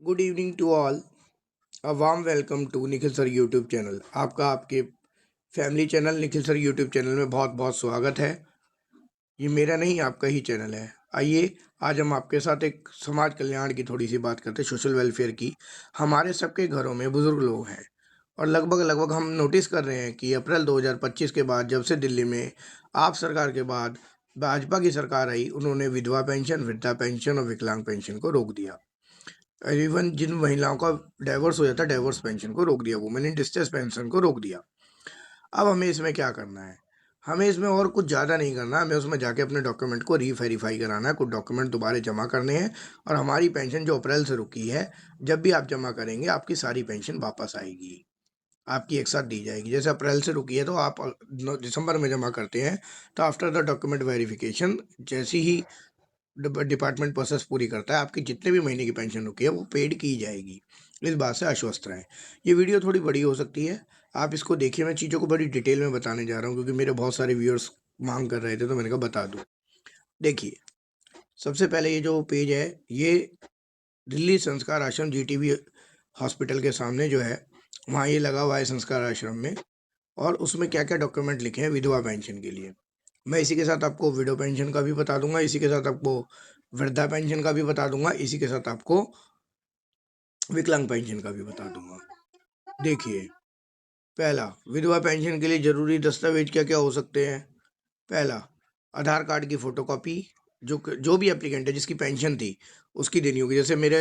Good evening to all. A warm welcome to Nikhil sir YouTube channel. आपका आपके family channel Nikhil sir YouTube channel में बहुत बहुत स्वागत है। ये मेरा नहीं, आपका ही चैनल है। आइए, आज हम आपके साथ एक समाज कल्याण की थोड़ी सी बात करते हैं, सोशल वेलफेयर की। हमारे सबके घरों में बुजुर्ग लोग हैं और लगभग लगभग हम नोटिस कर रहे हैं कि अप्रैल 2025 के बाद, जब से दिल्ली में आप सरकार के बाद भाजपा की सरकार आई, उन्होंने विधवा पेंशन, वृद्धा पेंशन और विकलांग पेंशन को रोक दिया। इवन जिन महिलाओं का डाइवोर्स हो जाता है, डाइवोर्स पेंशन को रोक दिया, वुमेन इन डिस्ट्रेस पेंशन को रोक दिया। अब हमें इसमें क्या करना है? हमें इसमें और कुछ ज़्यादा नहीं करना, हमें उसमें जाके अपने डॉक्यूमेंट को रीवेरीफाई कराना है, कुछ डॉक्यूमेंट दोबारा जमा करने हैं और हमारी पेंशन जो अप्रैल से रुकी है, जब भी आप जमा करेंगे आपकी सारी पेंशन वापस आएगी, आपकी एक साथ दी जाएगी। जैसे अप्रैल से रुकी है तो आप दिसंबर में जमा करते हैं, तो आफ्टर द डॉक्यूमेंट वेरिफिकेशन जैसी ही डिपार्टमेंट प्रोसेस पूरी करता है, आपकी जितने भी महीने की पेंशन रुकी है वो पेड की जाएगी। इस बात से आश्वस्त रहें। ये वीडियो थोड़ी बड़ी हो सकती है, आप इसको देखिए। मैं चीज़ों को बड़ी डिटेल में बताने जा रहा हूँ क्योंकि मेरे बहुत सारे व्यूअर्स मांग कर रहे थे, तो मैंने कहा बता दूँ। देखिए, सबसे पहले ये जो पेज है, ये दिल्ली संस्कार आश्रम जीटीबी हॉस्पिटल के सामने जो है, वहाँ ये लगा हुआ है संस्कार आश्रम में। और उसमें क्या क्या डॉक्यूमेंट लिखे हैं विधवा पेंशन के लिए, मैं इसी के साथ आपको विडो पेंशन का भी बता दूंगा, इसी के साथ आपको वृद्धा पेंशन का भी बता दूंगा, इसी के साथ आपको विकलांग पेंशन का भी बता दूंगा। देखिए, पहला, विधवा पेंशन के लिए जरूरी दस्तावेज क्या क्या हो सकते हैं। पहला, आधार कार्ड की फोटोकॉपी, जो भी एप्लीकेंट है जिसकी पेंशन थी उसकी देनी होगी। जैसे मेरे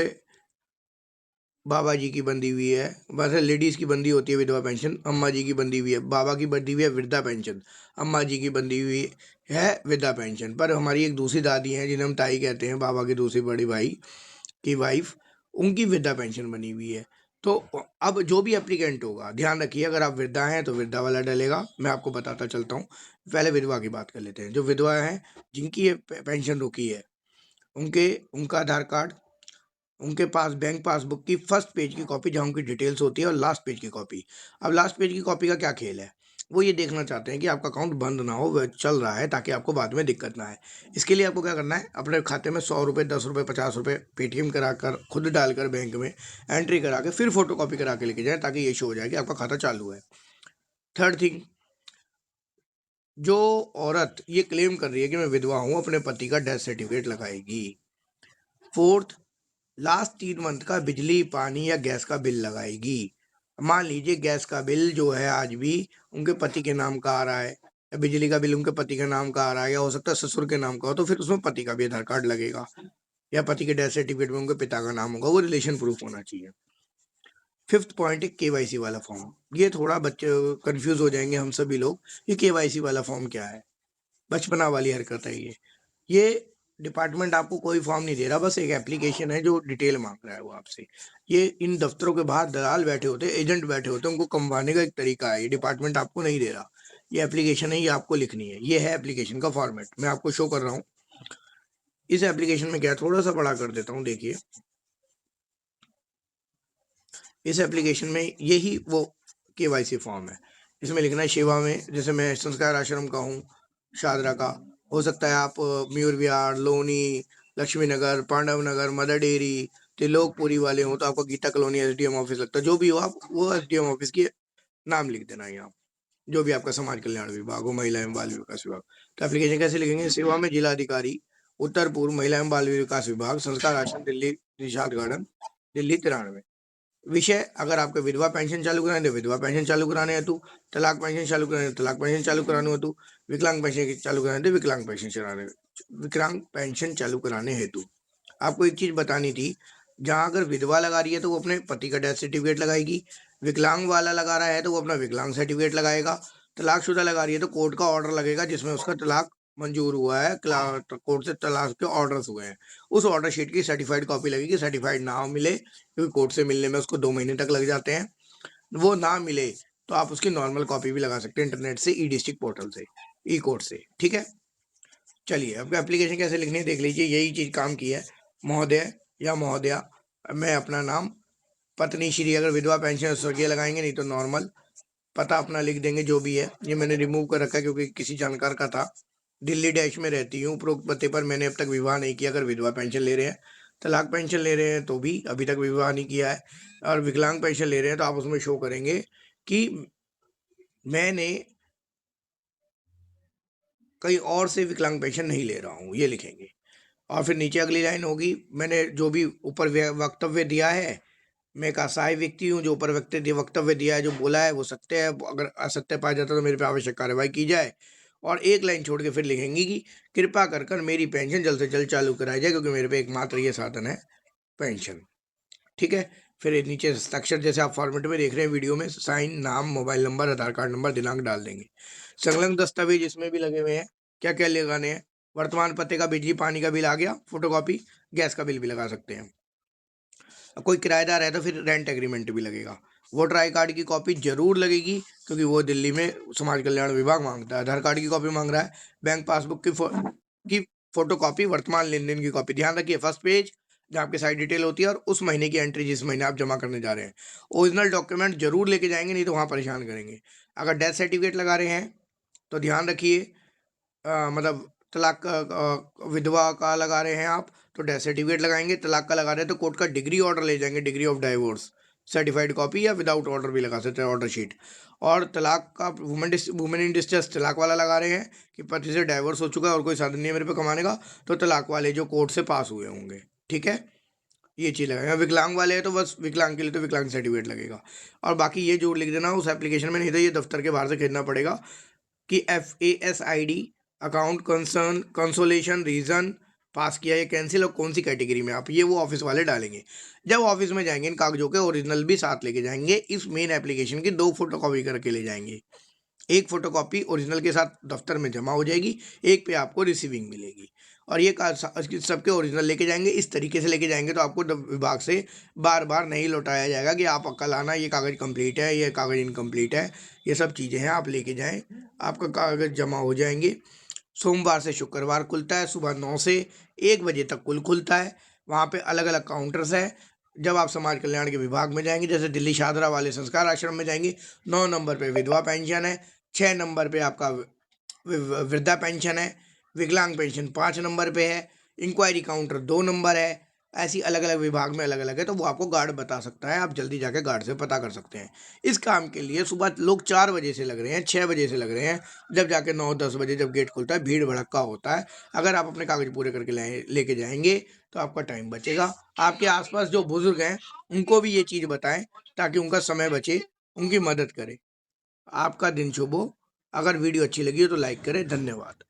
बाबा जी की बंदी हुई है, वैसे लेडीज़ की बंदी होती है विधवा पेंशन, अम्मा जी की बंदी हुई है, बाबा की बंदी हुई है वृद्धा पेंशन, अम्मा जी की बंदी हुई है वृद्धा पेंशन। पर हमारी एक दूसरी दादी हैं जिन्हें हम ताई कहते हैं, बाबा की दूसरी बड़ी भाई की वाइफ, उनकी वृद्धा पेंशन बनी हुई है। तो अब जो भी एप्लीकेंट होगा, ध्यान रखिए, अगर आप वृद्धा हैं तो वृद्धा वाला डलेगा। मैं आपको बताता चलता हूँ। पहले विधवा की बात कर लेते हैं। जो विधवा हैं जिनकी ये पेंशन रुकी है, उनके उनका आधार कार्ड, उनके पास बैंक पासबुक की फर्स्ट पेज की कॉपी जहाँ उनकी डिटेल्स होती है, और लास्ट पेज की कॉपी। अब लास्ट पेज की कॉपी का क्या खेल है? वो ये देखना चाहते हैं कि आपका अकाउंट बंद ना हो, वह चल रहा है, ताकि आपको बाद में दिक्कत ना आए। इसके लिए आपको क्या करना है, अपने खाते में 100 रुपये, 10 रुपये, 50 रुपये पेटीएम कराकर, खुद डालकर बैंक में एंट्री करा के फिर फोटो कॉपी करा के लेके जाए, ताकि ये शो हो जाए कि आपका खाता चालू है। थर्ड थिंग, जो औरत ये क्लेम कर रही है कि मैं विधवा हूँ, अपने पति का डेथ सर्टिफिकेट लगाएगी। फोर्थ, लास्ट 3 मंथ का बिजली, पानी या गैस का बिल लगाएगी। मान लीजिए गैस का बिल जो है आज भी उनके पति के नाम का आ रहा है, या बिजली का बिल उनके पति के नाम का आ रहा है, या हो सकता है ससुर के नाम का हो, तो फिर उसमें पति का भी आधार कार्ड लगेगा, या पति के डेथ सर्टिफिकेट में उनके पिता का नाम होगा, वो रिलेशन प्रूफ होना चाहिए। फिफ्थ पॉइंट है केवाईसी वाला फॉर्म। ये थोड़ा बच्चे कंफ्यूज हो जाएंगे हम सभी लोग, ये केवाईसी वाला फॉर्म क्या है? बचपना वाली हरकत है ये डिपार्टमेंट आपको कोई फॉर्म नहीं दे रहा, बस एक एप्लीकेशन है जो डिटेल मांग रहा है वो आपसे। ये इन दफ्तरों के बाहर दलाल बैठे होते हैं, एजेंट बैठे होते हैं, उनको कमवाने का एक तरीका है। ये डिपार्टमेंट आपको नहीं दे रहा, ये एप्लीकेशन है, ये आपको लिखनी है। ये है एप्लीकेशन का फॉर्मेट, मैं आपको शो कर रहा हूँ। इस एप्लीकेशन में क्या, थोड़ा सा बड़ा कर देता हूँ, देखिए। इस एप्लीकेशन में यही वो केवाईसी फॉर्म है। इसमें लिखना है सेवा में, जैसे मैं संस्कार आश्रम का हूँ, शादरा का, हो सकता है आप मयूर विहार, लोनी, लक्ष्मी नगर, पांडव नगर, मदर डेयरी, त्रिलोकपुरी वाले हो तो आपका गीता कॉलोनी एसडीएम ऑफिस लगता है। जो भी हो, आप वो एसडीएम ऑफिस की नाम लिख देना यहाँ, जो भी आपका समाज कल्याण विभाग हो, महिला एवं बाल विकास विभाग। तो एप्लीकेशन कैसे लिखेंगे, सेवा में जिला अधिकारी, उत्तर पूर्व महिला एवं बाल विकास विभाग, संस्कार आश्रम, दिल्ली, निषाद गार्डन, दिल्ली 93। विषय, अगर आपको विधवा पेंशन चालू कराने तो विधवा पेंशन चालू कराने हेतु, तलाक पेंशन चालू कराने तो तलाक पेंशन चालू कराने हेतु, विकलांग पेंशन चालू कराने तो विकलांग पेंशन चालू कराने हेतु। आपको एक चीज बतानी थी, जहां अगर विधवा लगा रही है तो वो अपने पति का डेथ सर्टिफिकेट लगाएगी, विकलांग वाला लगा रहा है तो वो अपना विकलांग सर्टिफिकेट लगाएगा, तलाकशुदा लगा रही है तो कोर्ट का ऑर्डर लगेगा जिसमें उसका तलाक मंजूर हुआ है, कोर्ट से तलाक के ऑर्डर्स हुए हैं, उस ऑर्डर शीट की सर्टिफाइड कॉपी लगेगी। सर्टिफाइड ना मिले, क्योंकि कोर्ट से मिलने में उसको 2 महीने तक लग जाते हैं, वो ना मिले तो आप उसकी नॉर्मल कॉपी भी लगा सकते हैं इंटरनेट से, ई डिस्ट्रिक्ट पोर्टल से, ई कोर्ट से। ठीक है, चलिए आपको एप्लीकेशन कैसे लिखनी है देख लीजिए। यही चीज काम की है, महोदय या महोदया, मैं अपना नाम, पत्नी श्री, अगर विधवा पेंशन स्वर्गीय लगाएंगे, नहीं तो नॉर्मल, पता अपना लिख देंगे जो भी है। ये मैंने रिमूव कर रखा है क्योंकि किसी जानकार का था। दिल्ली डैश में रहती हूँ, उपरोक्त पते पर मैंने अब तक विवाह नहीं किया, अगर विधवा पेंशन ले रहे हैं तलाक पेंशन ले रहे हैं तो भी अभी तक विवाह नहीं किया है, और विकलांग पेंशन ले रहे हैं तो आप उसमें शो करेंगे कि मैंने कहीं और से विकलांग पेंशन नहीं ले रहा हूँ, ये लिखेंगे। और फिर नीचे अगली लाइन होगी, मैंने जो भी ऊपर वक्तव्य दिया है, मैं एक असहाय व्यक्ति हूँ, जो ऊपर वक्तव्य दिया है, जो बोला है वो सत्य है, अगर असत्य पाया जाता है तो मेरे पे आवश्यक कार्रवाई की जाए। और एक लाइन छोड़ के फिर लिखेंगे कि कृपा कर कर मेरी पेंशन जल्द से जल्द चालू कराई जाए, क्योंकि मेरे पे एकमात्र ये साधन है पेंशन। ठीक है। फिर ये नीचे हस्ताक्षर जैसे आप फॉर्मेट में देख रहे हैं वीडियो में, साइन, नाम, मोबाइल नंबर, आधार कार्ड नंबर, दिनांक डाल देंगे। संलग्न दस्तावेज इसमें भी लगे हुए हैं, क्या क्या लगाने हैं, वर्तमान पते का बिजली पानी का बिल आ गया, फोटोकॉपी, गैस का बिल भी लगा सकते हैं। कोई किराएदार है तो फिर रेंट एग्रीमेंट भी लगेगा। वोटर आई कार्ड की कॉपी जरूर लगेगी, क्योंकि वो दिल्ली में समाज कल्याण विभाग मांगता है। आधार कार्ड की कॉपी मांग रहा है। बैंक पासबुक की फोटो कॉपी, वर्तमान लेन देन की कॉपी। ध्यान रखिए, फर्स्ट पेज जहाँ आपकी सारी डिटेल होती है और उस महीने की एंट्री जिस महीने आप जमा करने जा रहे हैं। ओरिजिनल डॉक्यूमेंट जरूर लेके जाएंगे, नहीं तो वहाँ परेशान करेंगे। अगर डेथ सर्टिफिकेट लगा रहे हैं तो ध्यान रखिए, मतलब तलाक का, विधवा का लगा रहे हैं आप तो डेथ सर्टिफिकेट लगाएंगे। तलाक का लगा रहे हैं तो कोर्ट का डिग्री ऑर्डर ले जाएंगे, degree of divorce certified copy, या विदाउट ऑर्डर भी लगा सकते हैं, ऑर्डर शीट। और तलाक का वुमेन इन डिस्ट्रेस तलाक वाला लगा रहे हैं कि पति से डाइवोर्स हो चुका है और कोई साधन नहीं है मेरे पे कमाने का, तो तलाक वाले जो कोर्ट से पास हुए होंगे। ठीक है, ये चीज़ लगेगा। विकलांग वाले हैं तो बस विकलांग के लिए तो विकलांग सर्टिफिकेट लगेगा। और बाकी ये जरूर लिख देना उस एप्लीकेशन में, नहीं तो ये दफ्तर के बाहर से खरीदना पड़ेगा कि FASID, account concern consolation reason, pass किया या कैंसिल, और कौन सी कैटेगरी में आप, ये वो ऑफिस वाले डालेंगे। जब ऑफिस में जाएंगे इन कागजों के ओरिजिनल भी साथ लेके जाएंगे। इस मेन एप्लीकेशन की 2 फोटोकॉपी करके ले जाएंगे। एक फोटोकॉपी ओरिजिनल के साथ दफ्तर में जमा हो जाएगी, एक पे आपको रिसीविंग मिलेगी। और ये सबके ओरिजिनल लेके जाएंगे। इस तरीके से लेके जाएंगे तो आपको विभाग से बार बार नहीं लौटाया जाएगा कि आप कल आना, ये कागज़ कंप्लीट है, ये कागज़ इनकम्प्लीट है। ये सब चीज़ें हैं, आप लेके जाएं, आपका कागज़ जमा हो जाएंगे। सोमवार से शुक्रवार खुलता है, सुबह 9 से 1 बजे तक कुल खुलता है। वहाँ पे अलग अलग काउंटर्स हैं। जब आप समाज कल्याण के विभाग में जाएंगे, जैसे दिल्ली शादरा वाले संस्कार आश्रम में जाएंगे, 9 नंबर पे विधवा पेंशन है, 6 नंबर पे आपका वृद्धा पेंशन है, विकलांग पेंशन 5 नंबर पे है, इंक्वायरी काउंटर 2 नंबर है। ऐसी अलग अलग विभाग में अलग अलग है, तो वो आपको गार्ड बता सकता है, आप जल्दी जाके गार्ड से पता कर सकते हैं। इस काम के लिए सुबह लोग 4 बजे से लग रहे हैं, 6 बजे से लग रहे हैं, जब जाके 9-10 बजे जब गेट खुलता है भीड़ भड़क्का होता है। अगर आप अपने कागज पूरे करके लेके जाएंगे तो आपका टाइम बचेगा। आपके आसपास जो बुजुर्ग हैं उनको भी ये चीज़ बताएं, ताकि उनका समय बचे, उनकी मदद करें। आपका दिन शुभ हो। अगर वीडियो अच्छी लगी हो तो लाइक करें। धन्यवाद।